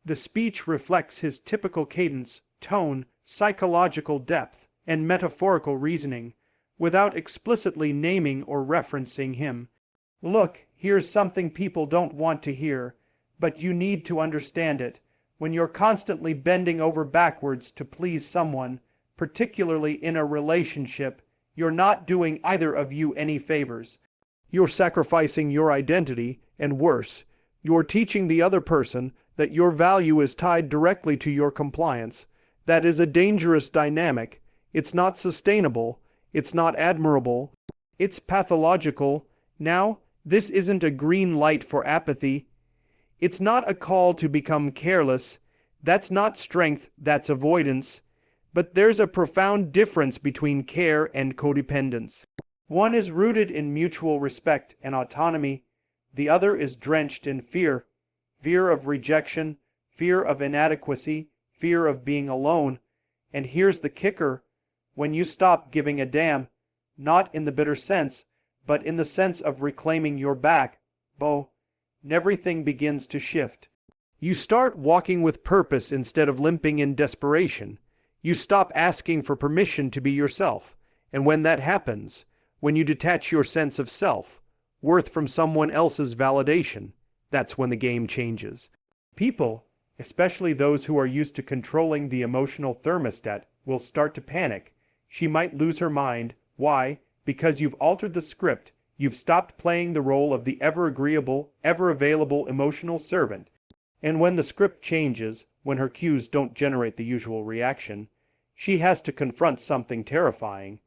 The speech reflects his typical cadence, tone, psychological depth, and metaphorical reasoning, without explicitly naming or referencing him. Look, here's something people don't want to hear, but you need to understand it. When you're constantly bending over backwards to please someone, particularly in a relationship, you're not doing either of you any favors. You're sacrificing your identity, and worse, you're teaching the other person that your value is tied directly to your compliance. That is a dangerous dynamic. It's not sustainable. It's not admirable. It's pathological. Now, this isn't a green light for apathy. It's not a call to become careless. That's not strength, that's avoidance. But there's a profound difference between care and codependence. One is rooted in mutual respect and autonomy. The other is drenched in fear. Fear of rejection, fear of inadequacy, fear of being alone. And here's the kicker. When you stop giving a damn, not in the bitter sense, but in the sense of reclaiming your back, everything begins to shift. You start walking with purpose instead of limping in desperation. You stop asking for permission to be yourself. And when that happens, when you detach your sense of self, worth from someone else's validation, that's when the game changes. People, especially those who are used to controlling the emotional thermostat, will start to panic. She might lose her mind. Why? Because you've altered the script. You've stopped playing the role of the ever-agreeable, ever-available emotional servant. And when the script changes, when her cues don't generate the usual reaction, she has to confront something terrifying.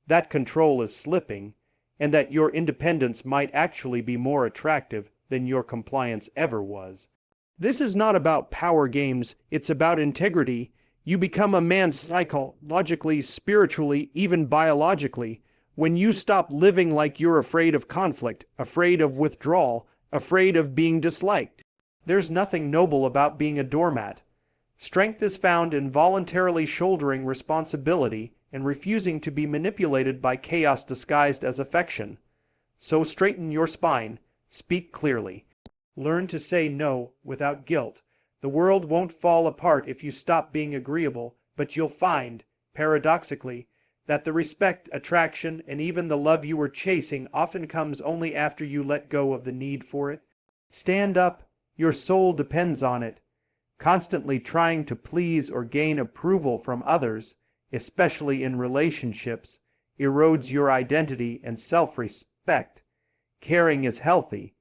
That control is slipping, and that your independence might actually be more attractive than your compliance ever was. This is not about power games, it's about integrity. You become a man psychologically, spiritually, even biologically, when you stop living like you're afraid of conflict, afraid of withdrawal, afraid of being disliked. There's nothing noble about being a doormat. Strength is found in voluntarily shouldering responsibility and refusing to be manipulated by chaos disguised as affection. So straighten your spine, speak clearly. Learn to say no without guilt. The world won't fall apart if you stop being agreeable, but you'll find, paradoxically, that the respect, attraction, and even the love you were chasing often comes only after you let go of the need for it. Stand up, your soul depends on it. Constantly trying to please or gain approval from others, especially in relationships, erodes your identity and self-respect. Caring is healthy,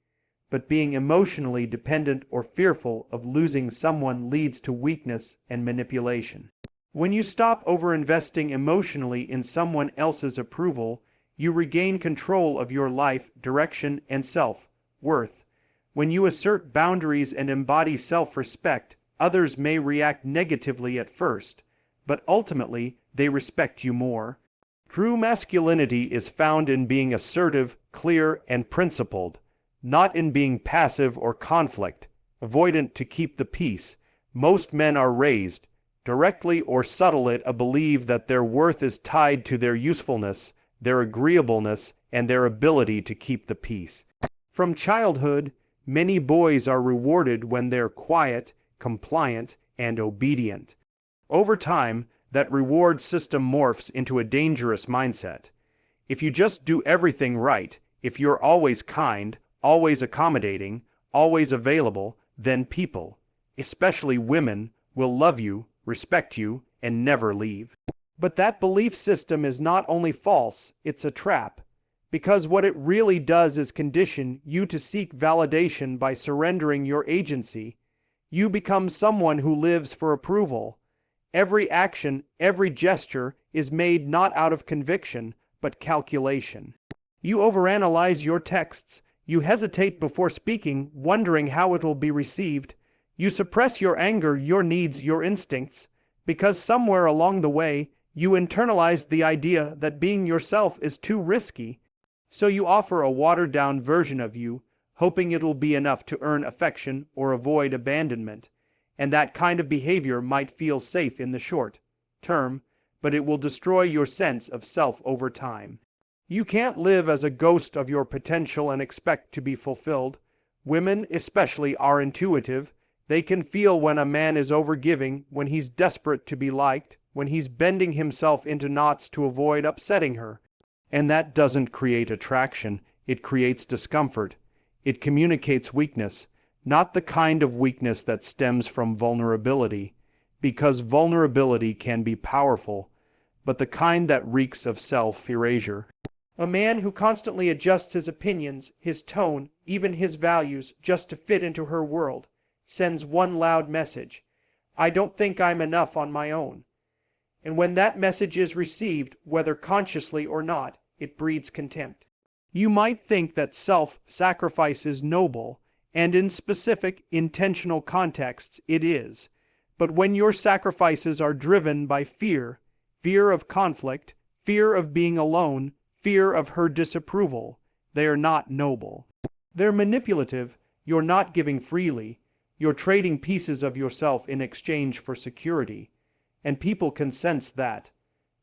but being emotionally dependent or fearful of losing someone leads to weakness and manipulation. When you stop over-investing emotionally in someone else's approval, you regain control of your life, direction, and self-worth. When you assert boundaries and embody self-respect, others may react negatively at first, but ultimately they respect you more. True masculinity is found in being assertive, clear, and principled, not in being passive or conflict, avoidant to keep the peace. Most men are raised, directly or subtly, to believe that their worth is tied to their usefulness, their agreeableness, and their ability to keep the peace. From childhood, many boys are rewarded when they're quiet, compliant, and obedient. Over time, that reward system morphs into a dangerous mindset. If you just do everything right, if you're always kind, always accommodating, always available, then people, especially women, will love you, respect you, and never leave. But that belief system is not only false, it's a trap. Because what it really does is condition you to seek validation by surrendering your agency. You become someone who lives for approval. Every action, every gesture is made not out of conviction, but calculation. You overanalyze your texts. You hesitate before speaking, wondering how it will be received. You suppress your anger, your needs, your instincts, because somewhere along the way, you internalized the idea that being yourself is too risky. So you offer a watered-down version of you, hoping it'll be enough to earn affection or avoid abandonment. And that kind of behavior might feel safe in the short term, but it will destroy your sense of self over time. You can't live as a ghost of your potential and expect to be fulfilled. Women especially are intuitive. They can feel when a man is overgiving, when he's desperate to be liked, when he's bending himself into knots to avoid upsetting her. And that doesn't create attraction, it creates discomfort. It communicates weakness, not the kind of weakness that stems from vulnerability, because vulnerability can be powerful, but the kind that reeks of self-erasure. A man who constantly adjusts his opinions, his tone, even his values, just to fit into her world, sends one loud message: I don't think I'm enough on my own. And when that message is received, whether consciously or not, it breeds contempt. You might think that self-sacrifice is noble, and in specific, intentional contexts it is. But when your sacrifices are driven by fear, fear of conflict, fear of being alone, fear of her disapproval, they are not noble. They're manipulative. You're not giving freely. You're trading pieces of yourself in exchange for security. And people can sense that.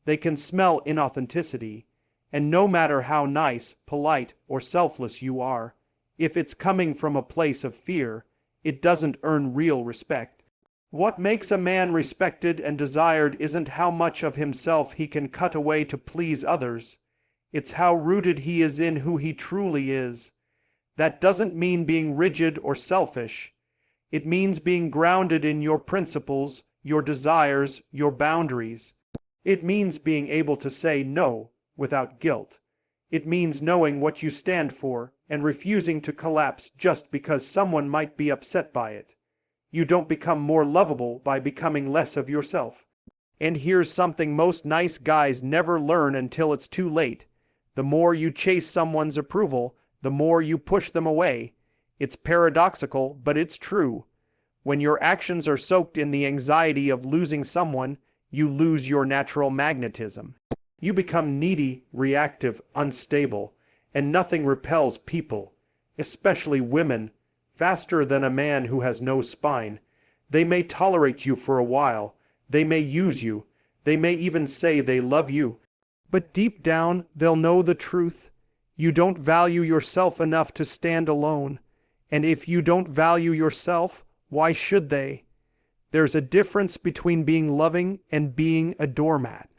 They can smell inauthenticity. And no matter how nice, polite, or selfless you are, if it's coming from a place of fear, it doesn't earn real respect. What makes a man respected and desired isn't how much of himself he can cut away to please others. It's how rooted he is in who he truly is. That doesn't mean being rigid or selfish. It means being grounded in your principles, your desires, your boundaries. It means being able to say no without guilt. It means knowing what you stand for and refusing to collapse just because someone might be upset by it. You don't become more lovable by becoming less of yourself. And here's something most nice guys never learn until it's too late. The more you chase someone's approval, the more you push them away. It's paradoxical, but it's true. When your actions are soaked in the anxiety of losing someone, you lose your natural magnetism. You become needy, reactive, unstable, and nothing repels people, especially women, faster than a man who has no spine. They may tolerate you for a while, they may use you, they may even say they love you, but deep down they'll know the truth. You don't value yourself enough to stand alone, and if you don't value yourself, why should they? There's a difference between being loving and being a doormat.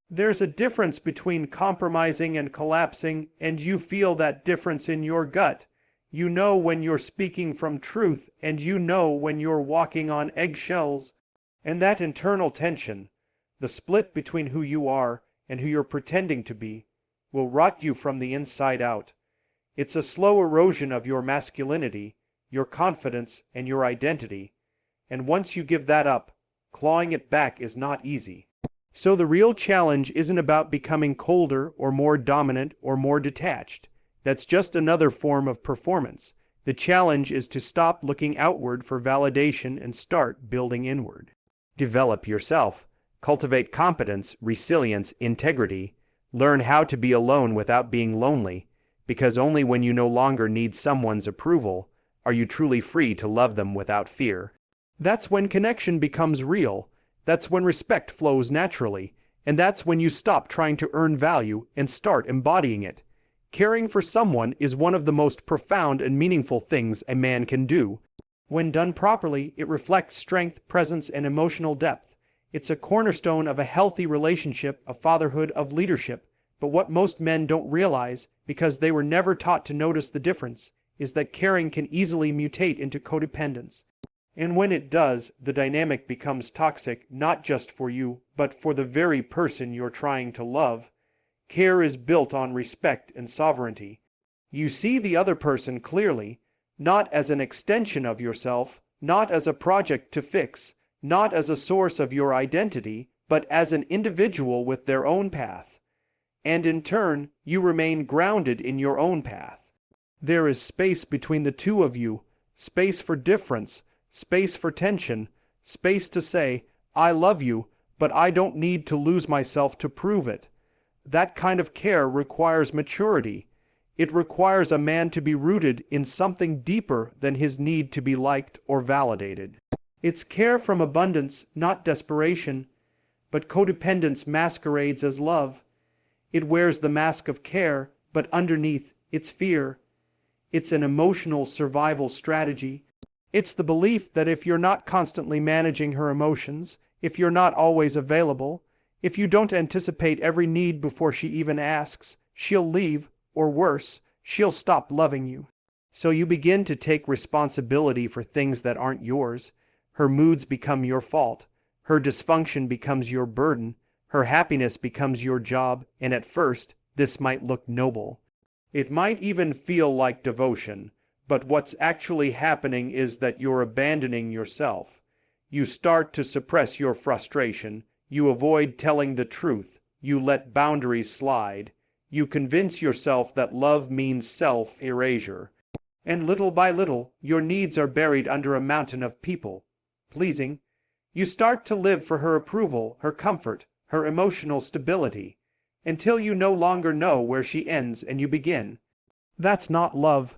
There's a difference between compromising and collapsing, and you feel that difference in your gut. You know when you're speaking from truth, and you know when you're walking on eggshells. And that internal tension, the split between who you are and who you're pretending to be, will rot you from the inside out. It's a slow erosion of your masculinity, your confidence, and your identity. And once you give that up, clawing it back is not easy. So the real challenge isn't about becoming colder or more dominant or more detached. That's just another form of performance. The challenge is to stop looking outward for validation and start building inward. Develop yourself. Cultivate competence, resilience, integrity. Learn how to be alone without being lonely, because only when you no longer need someone's approval are you truly free to love them without fear. That's when connection becomes real. That's when respect flows naturally, and that's when you stop trying to earn value and start embodying it. Caring for someone is one of the most profound and meaningful things a man can do. When done properly, it reflects strength, presence, and emotional depth. It's a cornerstone of a healthy relationship, of fatherhood, of leadership. But what most men don't realize, because they were never taught to notice the difference, is that caring can easily mutate into codependence. And when it does, the dynamic becomes toxic, not just for you, but for the very person you're trying to love. Care is built on respect and sovereignty. You see the other person clearly, not as an extension of yourself, not as a project to fix, not as a source of your identity, but as an individual with their own path. And in turn, you remain grounded in your own path. There is space between the two of you, space for difference, space for tension, space to say, I love you, but I don't need to lose myself to prove it. That kind of care requires maturity. It requires a man to be rooted in something deeper than his need to be liked or validated. It's care from abundance, not desperation, but codependence masquerades as love. It wears the mask of care, but underneath, it's fear. It's an emotional survival strategy. It's the belief that if you're not constantly managing her emotions, if you're not always available, if you don't anticipate every need before she even asks, she'll leave, or worse, she'll stop loving you. So you begin to take responsibility for things that aren't yours. Her moods become your fault. Her dysfunction becomes your burden. Her happiness becomes your job, and at first, this might look noble. It might even feel like devotion, but what's actually happening is that you're abandoning yourself. You start to suppress your frustration. You avoid telling the truth. You let boundaries slide. You convince yourself that love means self-erasure. And little by little, your needs are buried under a mountain of people pleasing. You start to live for her approval, her comfort, her emotional stability, until you no longer know where she ends and you begin. That's not love.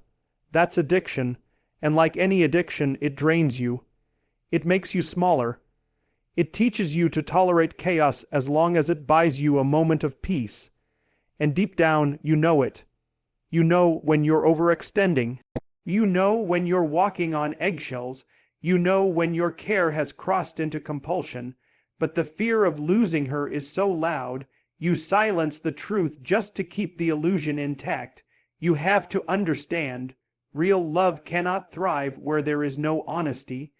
That's addiction, and like any addiction, it drains you. It makes you smaller. It teaches you to tolerate chaos as long as it buys you a moment of peace. And deep down, you know it. You know when you're overextending. You know when you're walking on eggshells. You know when your care has crossed into compulsion. But the fear of losing her is so loud, you silence the truth just to keep the illusion intact. You have to understand, real love cannot thrive where there is no honesty.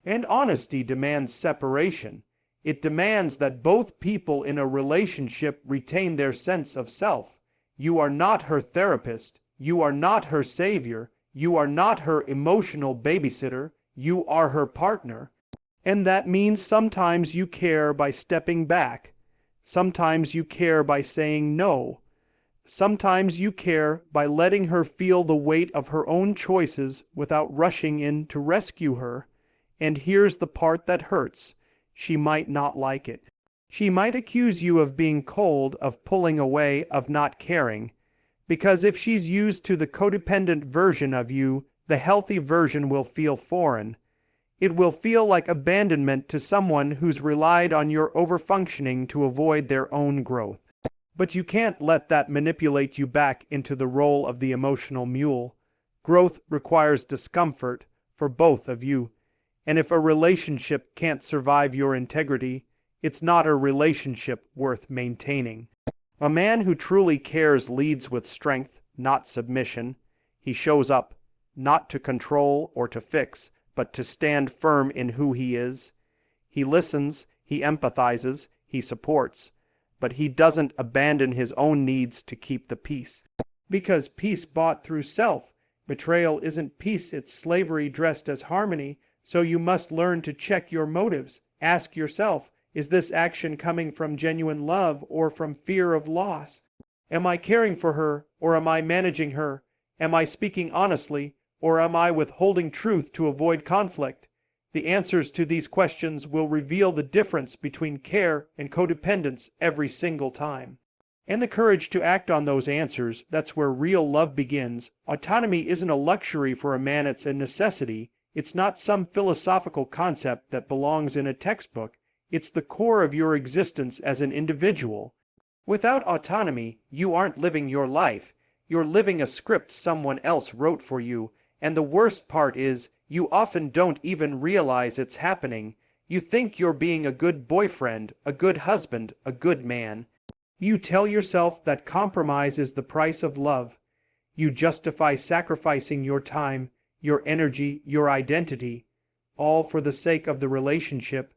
And honesty demands separation. It demands that both people in a relationship retain their sense of self. You are not her therapist. You are not her savior. You are not her emotional babysitter. You are her partner. And that means sometimes you care by stepping back. Sometimes you care by saying no. Sometimes you care by letting her feel the weight of her own choices without rushing in to rescue her. And here's the part that hurts. She might not like it. She might accuse you of being cold, of pulling away, of not caring. Because if she's used to the codependent version of you, the healthy version will feel foreign. It will feel like abandonment to someone who's relied on your overfunctioning to avoid their own growth. But you can't let that manipulate you back into the role of the emotional mule. Growth requires discomfort for both of you. And if a relationship can't survive your integrity, it's not a relationship worth maintaining. A man who truly cares leads with strength, not submission. He shows up, not to control or to fix, but to stand firm in who he is. He listens, he empathizes, he supports, but he doesn't abandon his own needs to keep the peace. Because peace bought through self. Betrayal isn't peace, it's slavery dressed as harmony, so you must learn to check your motives. Ask yourself, is this action coming from genuine love or from fear of loss? Am I caring for her or am I managing her? Am I speaking honestly or am I withholding truth to avoid conflict? The answers to these questions will reveal the difference between care and codependence every single time. And the courage to act on those answers, that's where real love begins. Autonomy isn't a luxury for a man, it's a necessity. It's not some philosophical concept that belongs in a textbook. It's the core of your existence as an individual. Without autonomy, you aren't living your life. You're living a script someone else wrote for you. And the worst part is, you often don't even realize it's happening. You think you're being a good boyfriend, a good husband, a good man. You tell yourself that compromise is the price of love. You justify sacrificing your time, your energy, your identity, all for the sake of the relationship.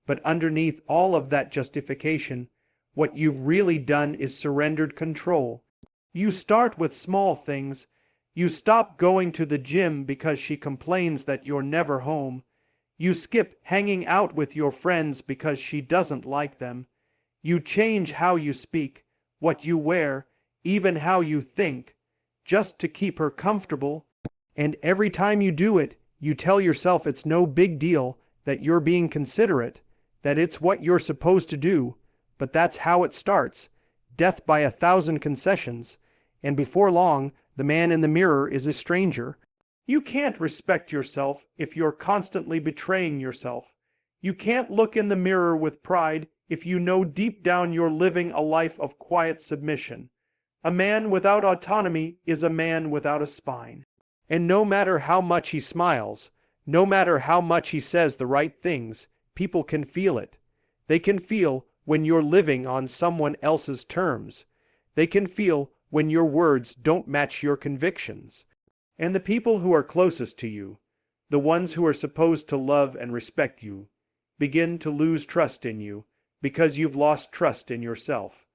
But underneath all of that justification, what you've really done is surrendered control. You start with small things. You stop going to the gym because she complains that you're never home. You skip hanging out with your friends because she doesn't like them. You change how you speak, what you wear, even how you think, just to keep her comfortable. And every time you do it, you tell yourself it's no big deal, that you're being considerate, that it's what you're supposed to do. But that's how it starts. Death by 1,000 concessions. And before long, the man in the mirror is a stranger. You can't respect yourself if you're constantly betraying yourself. You can't look in the mirror with pride if you know deep down you're living a life of quiet submission. A man without autonomy is a man without a spine. And no matter how much he smiles, No matter how much he says the right things, people can feel it. They can feel when you're living on someone else's terms. They can feel when your words don't match your convictions. And the people who are closest to you, the ones who are supposed to love and respect you, begin to lose trust in you because you've lost trust in yourself.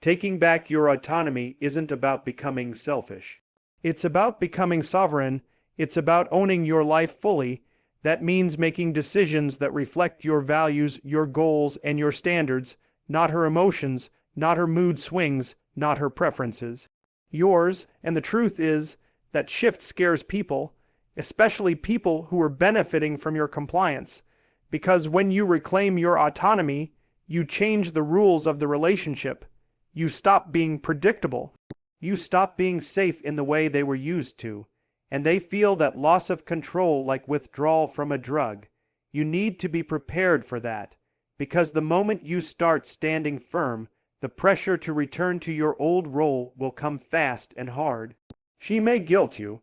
Taking back your autonomy isn't about becoming selfish. It's about becoming sovereign. It's about owning your life fully. That means making decisions that reflect your values, your goals, and your standards, not her emotions, not her mood swings, not her preferences. Yours, and the truth is that shift scares people, especially people who are benefiting from your compliance, because when you reclaim your autonomy, you change the rules of the relationship. You stop being predictable. You stop being safe in the way they were used to, and they feel that loss of control like withdrawal from a drug. You need to be prepared for that, because the moment you start standing firm, the pressure to return to your old role will come fast and hard. She may guilt you.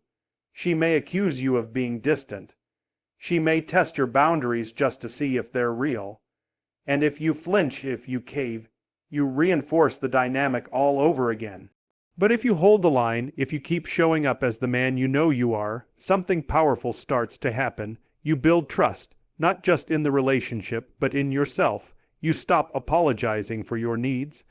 She may accuse you of being distant. She may test your boundaries just to see if they're real. And if you flinch, if you cave, you reinforce the dynamic all over again. But if you hold the line, if you keep showing up as the man you know you are, something powerful starts to happen. You build trust, not just in the relationship, but in yourself. You stop apologizing for your needs.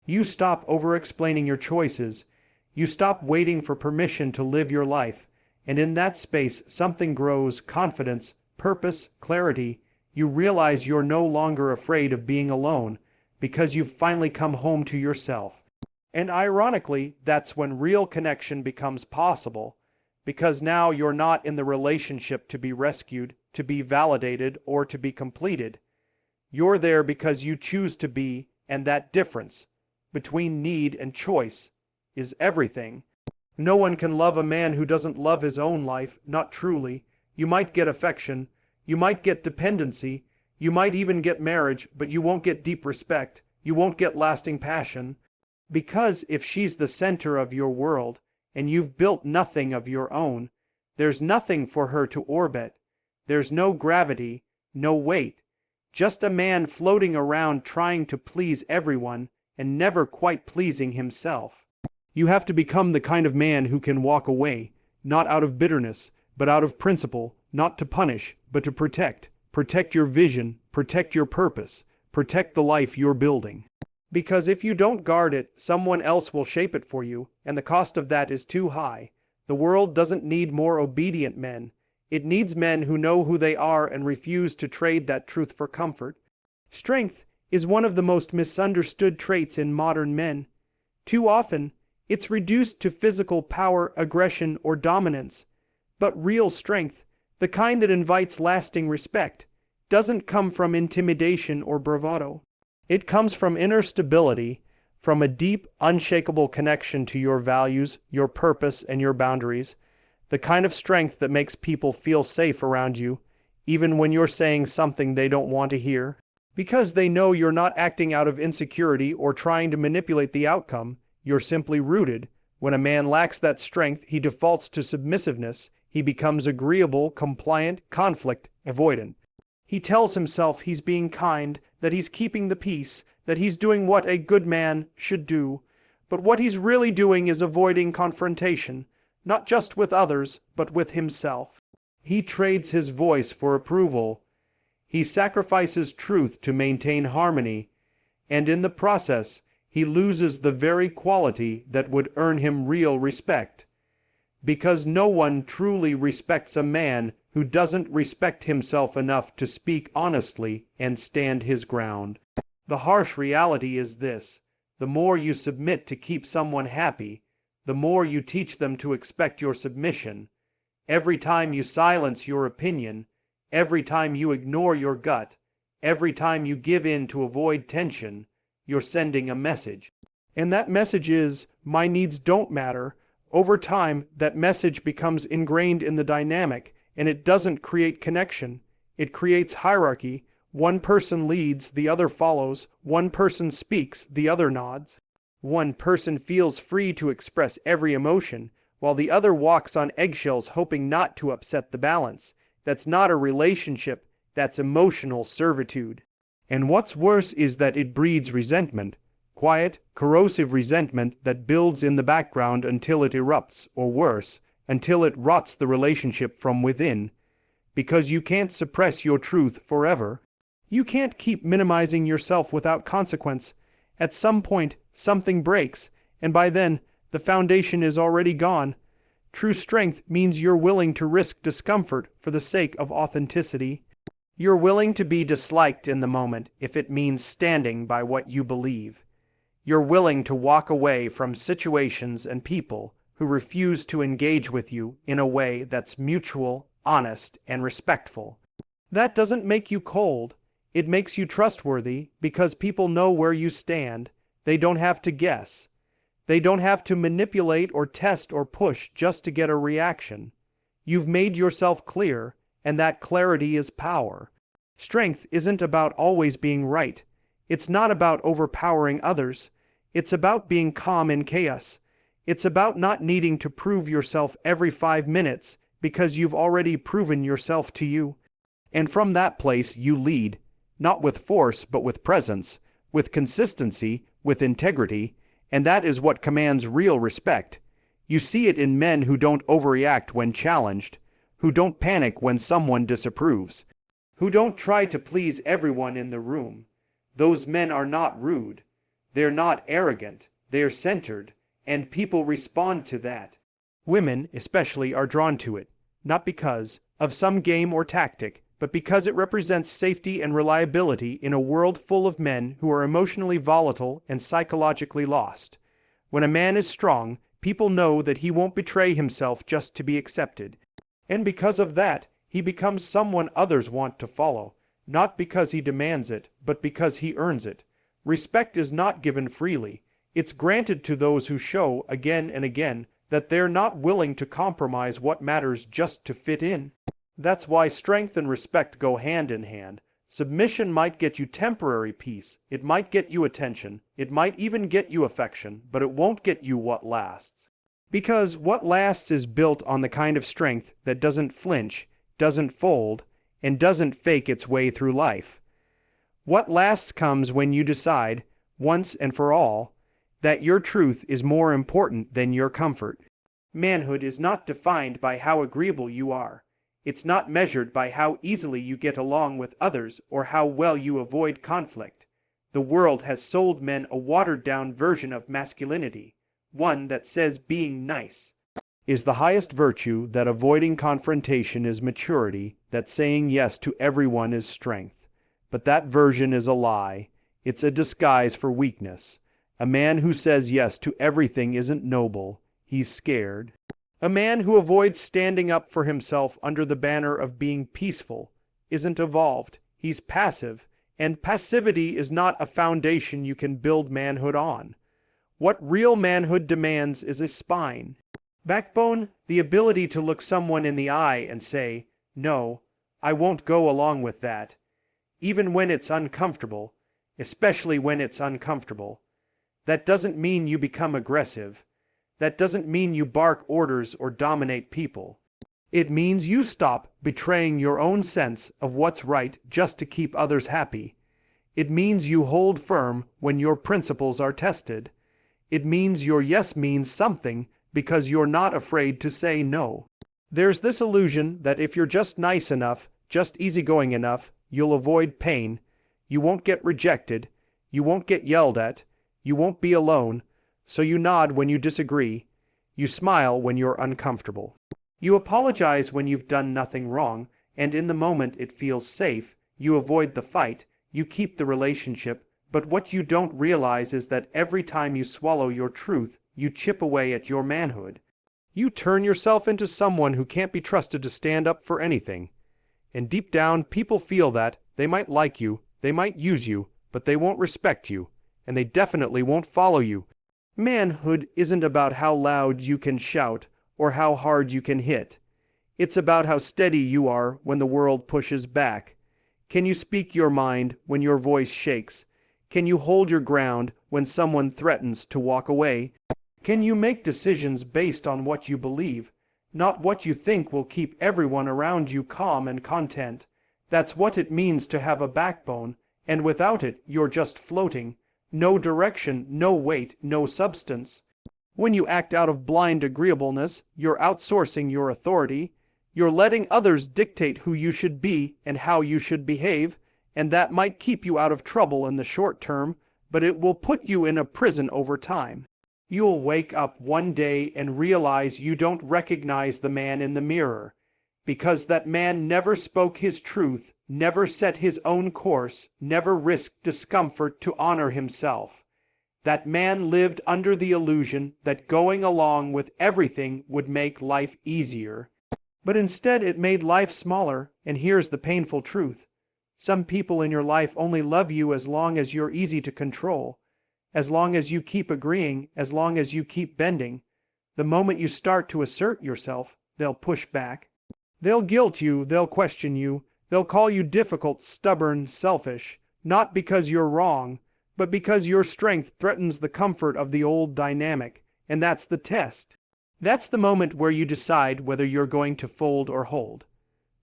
You stop over-explaining your choices. You stop waiting for permission to live your life. And in that space, something grows: confidence, purpose, clarity. You realize you're no longer afraid of being alone, because you've finally come home to yourself. And ironically, that's when real connection becomes possible, because now you're not in the relationship to be rescued, to be validated, or to be completed. You're there because you choose to be, and that difference between need and choice is everything. No one can love a man who doesn't love his own life, not truly. You might get affection, you might get dependency, you might even get marriage, but you won't get deep respect, you won't get lasting passion. Because if she's the center of your world, and you've built nothing of your own, there's nothing for her to orbit. There's no gravity, no weight. Just a man floating around trying to please everyone and never quite pleasing himself. You have to become the kind of man who can walk away, not out of bitterness, but out of principle, not to punish, but to protect. Protect your vision, protect your purpose, protect the life you're building. Because if you don't guard it, someone else will shape it for you, and the cost of that is too high. The world doesn't need more obedient men. It needs men who know who they are and refuse to trade that truth for comfort. Strength is one of the most misunderstood traits in modern men. Too often, it's reduced to physical power, aggression, or dominance. But real strength, the kind that invites lasting respect, doesn't come from intimidation or bravado. It comes from inner stability, from a deep, unshakable connection to your values, your purpose, and your boundaries. The kind of strength that makes people feel safe around you, even when you're saying something they don't want to hear. Because they know you're not acting out of insecurity or trying to manipulate the outcome, you're simply rooted. When a man lacks that strength, he defaults to submissiveness. He becomes agreeable, compliant, conflict avoidant. He tells himself he's being kind, that he's keeping the peace, that he's doing what a good man should do. But what he's really doing is avoiding confrontation, not just with others, but with himself. He trades his voice for approval. He sacrifices truth to maintain harmony, and in the process, he loses the very quality that would earn him real respect. Because no one truly respects a man who doesn't respect himself enough to speak honestly and stand his ground. The harsh reality is this: the more you submit to keep someone happy, the more you teach them to expect your submission. Every time you silence your opinion, every time you ignore your gut, every time you give in to avoid tension, you're sending a message. And that message is, my needs don't matter. Over time, that message becomes ingrained in the dynamic, and it doesn't create connection. It creates hierarchy. One person leads, the other follows. One person speaks, the other nods. One person feels free to express every emotion, while the other walks on eggshells hoping not to upset the balance. That's not a relationship, that's emotional servitude. And what's worse is that it breeds resentment. Quiet, corrosive resentment that builds in the background until it erupts, or worse, until it rots the relationship from within. Because you can't suppress your truth forever. You can't keep minimizing yourself without consequence. At some point, something breaks, and by then, the foundation is already gone. True strength means you're willing to risk discomfort for the sake of authenticity. You're willing to be disliked in the moment if it means standing by what you believe. You're willing to walk away from situations and people who refuse to engage with you in a way that's mutual, honest, and respectful. That doesn't make you cold. It makes you trustworthy because people know where you stand. They don't have to guess. They don't have to manipulate or test or push just to get a reaction. You've made yourself clear, and that clarity is power. Strength isn't about always being right. It's not about overpowering others. It's about being calm in chaos. It's about not needing to prove yourself every 5 minutes because you've already proven yourself to you. And from that place you lead, not with force but with presence, with consistency, with integrity, and that is what commands real respect. You see it in men who don't overreact when challenged, who don't panic when someone disapproves, who don't try to please everyone in the room. Those men are not rude. They're not arrogant. They're centered, and people respond to that. Women, especially, are drawn to it, not because of some game or tactic, but because it represents safety and reliability in a world full of men who are emotionally volatile and psychologically lost. When a man is strong, people know that he won't betray himself just to be accepted. And because of that, he becomes someone others want to follow, not because he demands it, but because he earns it. Respect is not given freely. It's granted to those who show, again and again, that they're not willing to compromise what matters just to fit in. That's why strength and respect go hand in hand. Submission might get you temporary peace, it might get you attention, it might even get you affection, but it won't get you what lasts. Because what lasts is built on the kind of strength that doesn't flinch, doesn't fold, and doesn't fake its way through life. What lasts comes when you decide, once and for all, that your truth is more important than your comfort. Manhood is not defined by how agreeable you are. It's not measured by how easily you get along with others or how well you avoid conflict. The world has sold men a watered-down version of masculinity, one that says being nice is the highest virtue, that avoiding confrontation is maturity, that saying yes to everyone is strength. But that version is a lie. It's a disguise for weakness. A man who says yes to everything isn't noble. He's scared. A man who avoids standing up for himself under the banner of being peaceful isn't evolved. He's passive, and passivity is not a foundation you can build manhood on. What real manhood demands is a spine. Backbone, the ability to look someone in the eye and say, "No, I won't go along with that," even when it's uncomfortable, especially when it's uncomfortable. That doesn't mean you become aggressive. That doesn't mean you bark orders or dominate people. It means you stop betraying your own sense of what's right just to keep others happy. It means you hold firm when your principles are tested. It means your yes means something because you're not afraid to say no. There's this illusion that if you're just nice enough, just easygoing enough, you'll avoid pain, you won't get rejected, you won't get yelled at, you won't be alone, so you nod when you disagree, you smile when you're uncomfortable. You apologize when you've done nothing wrong, and in the moment it feels safe, you avoid the fight, you keep the relationship, but what you don't realize is that every time you swallow your truth, you chip away at your manhood. You turn yourself into someone who can't be trusted to stand up for anything. And deep down, people feel that. They might like you, they might use you, but they won't respect you, and they definitely won't follow you. Manhood isn't about how loud you can shout or how hard you can hit. It's about how steady you are when the world pushes back. Can you speak your mind when your voice shakes? Can you hold your ground when someone threatens to walk away? Can you make decisions based on what you believe, not what you think will keep everyone around you calm and content. That's what it means to have a backbone, and without it you're just floating. No direction, no weight, no substance. When you act out of blind agreeableness, you're outsourcing your authority. You're letting others dictate who you should be and how you should behave, and that might keep you out of trouble in the short term, but it will put you in a prison over time. You'll wake up one day and realize you don't recognize the man in the mirror, because that man never spoke his truth, never set his own course, never risked discomfort to honor himself. That man lived under the illusion that going along with everything would make life easier. But instead it made life smaller, and here's the painful truth. Some people in your life only love you as long as you're easy to control. As long as you keep agreeing, as long as you keep bending. The moment you start to assert yourself, they'll push back. They'll guilt you, they'll question you, they'll call you difficult, stubborn, selfish, not because you're wrong, but because your strength threatens the comfort of the old dynamic, and that's the test. That's the moment where you decide whether you're going to fold or hold,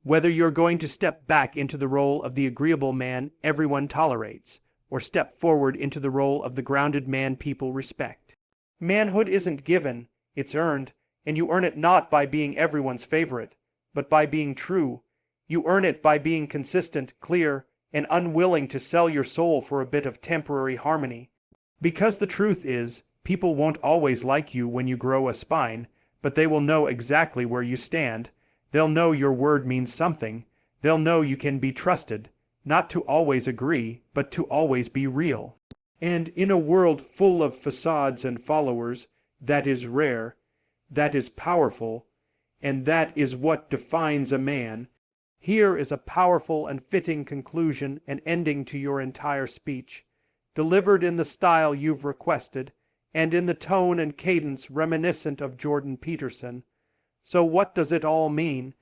whether you're going to step back into the role of the agreeable man everyone tolerates, or step forward into the role of the grounded man people respect. Manhood isn't given, it's earned, and you earn it not by being everyone's favorite, but by being true. You earn it by being consistent, clear, and unwilling to sell your soul for a bit of temporary harmony. Because the truth is, people won't always like you when you grow a spine, but they will know exactly where you stand. They'll know your word means something. They'll know you can be trusted, not to always agree, but to always be real. And in a world full of facades and followers, that is rare, that is powerful, and that is what defines a man. Here is a powerful and fitting conclusion and ending to your entire speech, delivered in the style you've requested, and in the tone and cadence reminiscent of Jordan Peterson. So what does it all mean?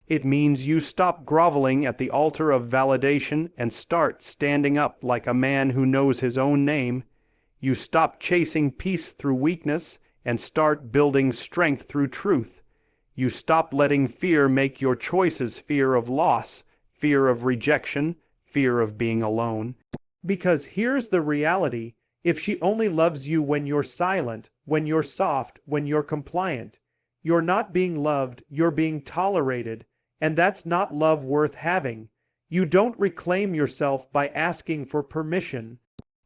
It means you stop groveling at the altar of validation and start standing up like a man who knows his own name. You stop chasing peace through weakness and start building strength through truth. You stop letting fear make your choices fear of loss, fear of rejection, fear of being alone. Because here's the reality. If she only loves you when you're silent, when you're soft, when you're compliant, you're not being loved, you're being tolerated, and that's not love worth having. You don't reclaim yourself by asking for permission.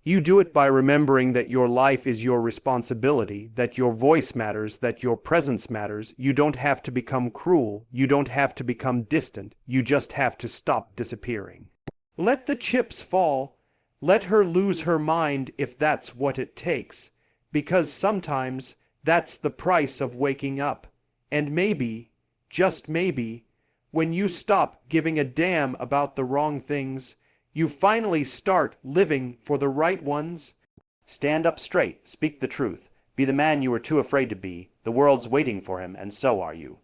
You do it by remembering that your life is your responsibility, that your voice matters, that your presence matters. You don't have to become cruel. You don't have to become distant. You just have to stop disappearing. Let the chips fall. Let her lose her mind if that's what it takes. Because sometimes that's the price of waking up. And maybe, just maybe, when you stop giving a damn about the wrong things, you finally start living for the right ones. Stand up straight, speak the truth, be the man you were too afraid to be. The world's waiting for him, and so are you.